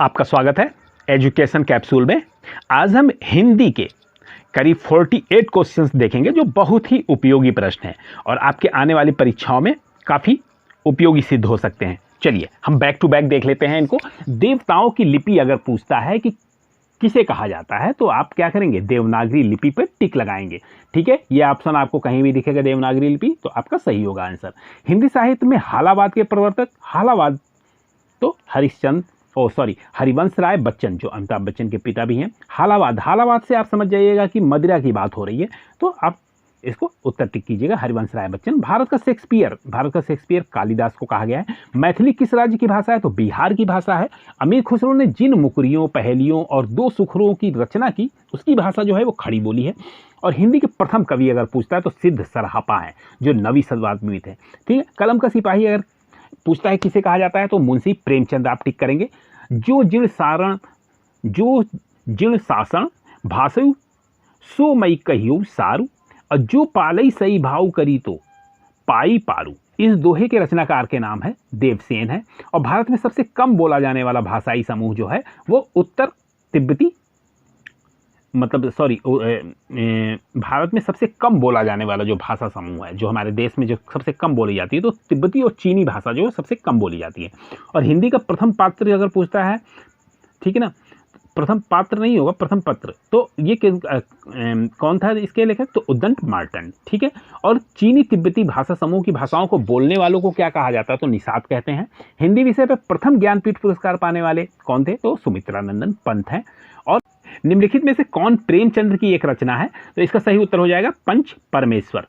आपका स्वागत है एजुकेशन कैप्सूल में। आज हम हिंदी के करीब 48 क्वेश्चंस देखेंगे जो बहुत ही उपयोगी प्रश्न हैं और आपके आने वाली परीक्षाओं में काफ़ी उपयोगी सिद्ध हो सकते हैं। चलिए हम बैक टू बैक देख लेते हैं इनको। देवताओं की लिपि अगर पूछता है कि किसे कहा जाता है तो आप क्या करेंगे, देवनागरी लिपि पर टिक लगाएंगे। ठीक है, ये ऑप्शन आपको कहीं भी दिखेगा देवनागरी लिपि, तो आपका सही होगा आंसर। हिंदी साहित्य में हालावाद के प्रवर्तक, हालावाद तो हरिवंश राय बच्चन जो अमिताभ बच्चन के पिता भी हैं। हालावाद से आप समझ जाइएगा कि मदिरा की बात हो रही है, तो आप इसको उत्तर टिक कीजिएगा, हरिवंश राय बच्चन। भारत का शेक्सपियर कालिदास को कहा गया है। मैथिली किस राज्य की भाषा है, तो बिहार की भाषा है। अमीर खुसरो ने जिन मुकरियों, पहेलियों और दो सुखरों की रचना की उसकी भाषा जो है वो खड़ी बोली है। और हिंदी के प्रथम कवि अगर पूछता है तो सिद्ध सरहापा है जो नवी शताब्दी में थे। ठीक है, कलम का सिपाही अगर पूछता है किसे कहा जाता है तो मुंशी प्रेमचंद आप टिक करेंगे। जो जिण शासन भाषु सो मई कहियो सारू, और जो पालई सही भाव करी तो पाई पारू। इस दोहे के रचनाकार के नाम है देवसेन है। और भारत में सबसे कम बोला जाने वाला भाषाई समूह जो है वो उत्तर तिब्बती भारत में सबसे कम बोला जाने वाला जो भाषा समूह है, जो हमारे देश में जो सबसे कम बोली जाती है, तो तिब्बती और चीनी भाषा जो है सबसे कम बोली जाती है। और हिंदी का प्रथम पात्र अगर पूछता है, ठीक है ना, प्रथम पात्र नहीं होगा, प्रथम पत्र, तो ये कौन था इसके लेखक, तो उद्दंड मार्टन। ठीक है, और चीनी तिब्बती भाषा समूह की भाषाओं को बोलने वालों को क्या कहा जाता है, तो निषाद कहते हैं। हिंदी विषय पर प्रथम ज्ञानपीठ पुरस्कार पाने वाले कौन थे, तो सुमित्रानंदन पंत हैं। और निम्नलिखित में से कौन प्रेमचंद्र की एक रचना है, तो इसका सही उत्तर हो जाएगा पंच परमेश्वर।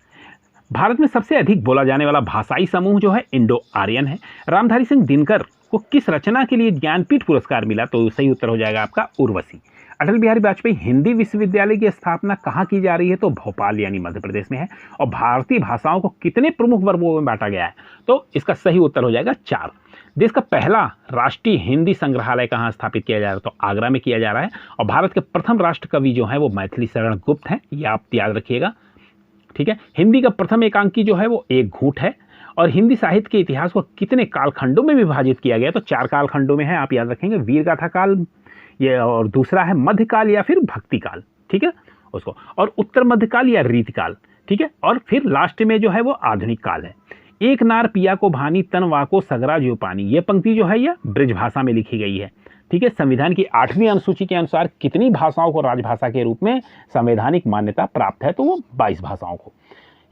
भारत में सबसे अधिक बोला जाने वाला भाषाई समूह जो है इंडो आर्यन है। रामधारी सिंह दिनकर को किस रचना के लिए ज्ञानपीठ पुरस्कार मिला, तो सही उत्तर हो जाएगा आपका उर्वशी। अटल बिहारी वाजपेयी हिंदी विश्वविद्यालय की स्थापना कहाँ की जा रही है, तो भोपाल यानी मध्य प्रदेश में है। और भारतीय भाषाओं को कितने प्रमुख वर्गों में बांटा गया है, तो इसका सही उत्तर हो जाएगा 4। देश का पहला राष्ट्रीय हिंदी संग्रहालय कहाँ स्थापित किया जा रहा है, तो आगरा में किया जा रहा है। और भारत के प्रथम राष्ट्र कवि जो है वो मैथिली शरण गुप्त हैं, ये आप याद रखिएगा। ठीक है, हिंदी का प्रथम एकांकी जो है वो एक घूंट है। और हिंदी साहित्य के इतिहास को कितने कालखंडों में विभाजित किया गया, तो 4 कालखंडों में है, आप याद रखेंगे। वीर गाथा काल, ये, और दूसरा है मध्यकाल या फिर भक्ति काल, ठीक है उसको, और उत्तर मध्यकाल या रीतिकाल, ठीक है, और फिर लास्ट में जो है वो आधुनिक काल है। एक नार पिया को भानी तन वाको सगरा जो पानी, ये पंक्ति जो है ये ब्रज भाषा में लिखी गई है। ठीक है, संविधान की 8वीं अनुसूची के अनुसार कितनी भाषाओं को राजभाषा के रूप में संवैधानिक मान्यता प्राप्त है, तो वो 22 भाषाओं को।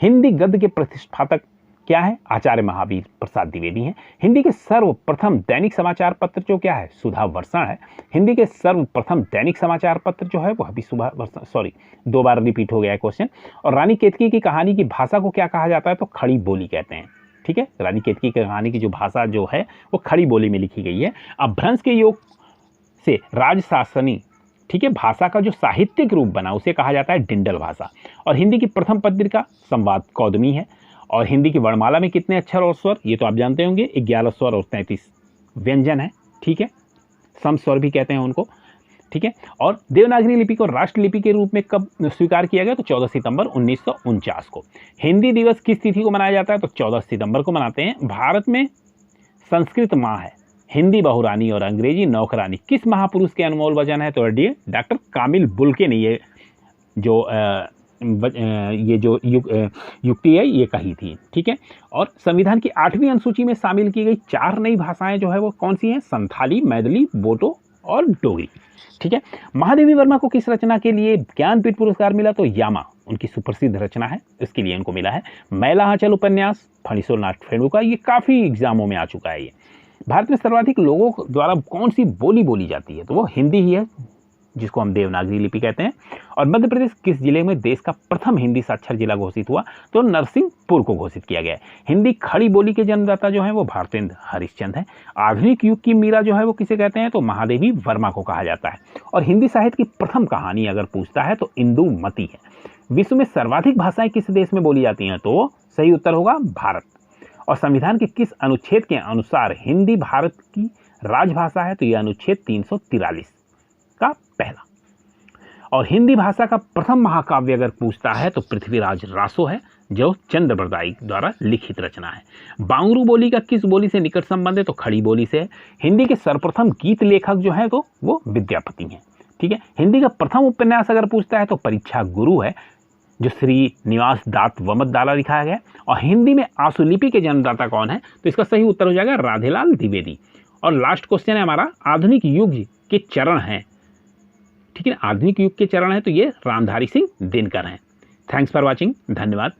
हिंदी गद्य के प्रतिष्ठापक क्या है, आचार्य महावीर प्रसाद द्विवेदी हैं। हिंदी के सर्वप्रथम दैनिक समाचार पत्र जो क्या है, सुधा वर्षण है। हिंदी के सर्वप्रथम दैनिक समाचार पत्र जो है वो अभी सुबह वर्षण, 2 बार रिपीट हो गया है क्वेश्चन। और रानी केतकी की कहानी की भाषा को क्या कहा जाता है, तो खड़ी बोली कहते हैं। ठीक है, रानी केतकी की कहानी की जो भाषा जो है वो खड़ी बोली में लिखी गई है। अपभ्रंश के योग से राजशासनी, ठीक है, भाषा का जो साहित्यिक रूप बना उसे कहा जाता है डिंडल भाषा। और हिंदी की प्रथम पत्रिका संवाद कौदमी है। और हिंदी की वर्णमाला में कितने अक्षर और स्वर, ये तो आप जानते होंगे, 11 स्वर और 33 व्यंजन है। ठीक है, सम स्वर भी कहते हैं उनको। ठीक है, और देवनागरी लिपि को राष्ट्रलिपि के रूप में कब स्वीकार किया गया, तो 14 सितंबर 1949 को। हिंदी दिवस किस तिथि को मनाया जाता है, तो 14 सितंबर को मनाते हैं। भारत में संस्कृत माँ है, हिंदी बहुरानी और अंग्रेजी नौकरानी किस महापुरुष के अनमोल वचन है, तो डॉक्टर कामिल बुल्के ने ये जो युक्ति है ये कही थी। ठीक है, और संविधान की 8वीं अनुसूची में शामिल की गई 4 नई भाषाएं जो है वो कौन सी हैं, संथाली, मैथिली, बोडो और डोगरी। ठीक है, महादेवी वर्मा को किस रचना के लिए ज्ञानपीठ पुरस्कार मिला, तो यामा उनकी सुप्रसिद्ध रचना है, इसके लिए उनको मिला है। मैला आंचल उपन्यास फणीश्वरनाथ फेणु का, ये काफ़ी एग्जामों में आ चुका है। ये भारत में सर्वाधिक लोगों द्वारा कौन सी बोली बोली जाती है, तो वो हिंदी ही है, जिसको हम देवनागरी लिपि कहते हैं। और मध्य प्रदेश किस जिले में देश का प्रथम हिंदी साक्षर जिला घोषित हुआ, तो नरसिंहपुर को घोषित किया गया है। हिंदी खड़ी बोली के जन्मदाता जो है वो भारतेंद्र हरिश्चंद्र है। आधुनिक युग की मीरा जो है वो किसे कहते हैं, तो महादेवी वर्मा को कहा जाता है। और हिंदी साहित्य की प्रथम कहानी अगर पूछता है तो इंदुमती है। विश्व में सर्वाधिक भाषाएं किस देश में बोली जाती हैं, तो सही उत्तर होगा भारत। और संविधान के किस अनुच्छेद के अनुसार हिंदी भारत की राजभाषा है, तो यह अनुच्छेद 343 का पहला। और हिंदी भाषा का प्रथम महाकाव्य अगर पूछता है तो पृथ्वीराज रासो है। जो चंद्रबरदाई द्वारा लिखित रचना है। बांगरू बोली का किस बोली से निकट संबंध है? तो खड़ी बोली से है। हिंदी के सर्वप्रथम गीत लेखक जो है तो वो विद्यापति हैं। ठीक है। हिंदी का प्रथम उपन्यास अगर पूछता है तो परीक्षा गुरु है, जो श्री निवास दास वमत द्वारा लिखा गया। और हिंदी में आशुलिपि के जन्मदाता कौन है? तो इसका सही उत्तर हो जाएगा राधेलाल द्विवेदी। और लास्ट क्वेश्चन है हमारा, आधुनिक युग के चरण हैं, ठीक है, आधुनिक युग के चरण है तो ये रामधारी सिंह दिनकर हैं। थैंक्स फॉर वॉचिंग, धन्यवाद।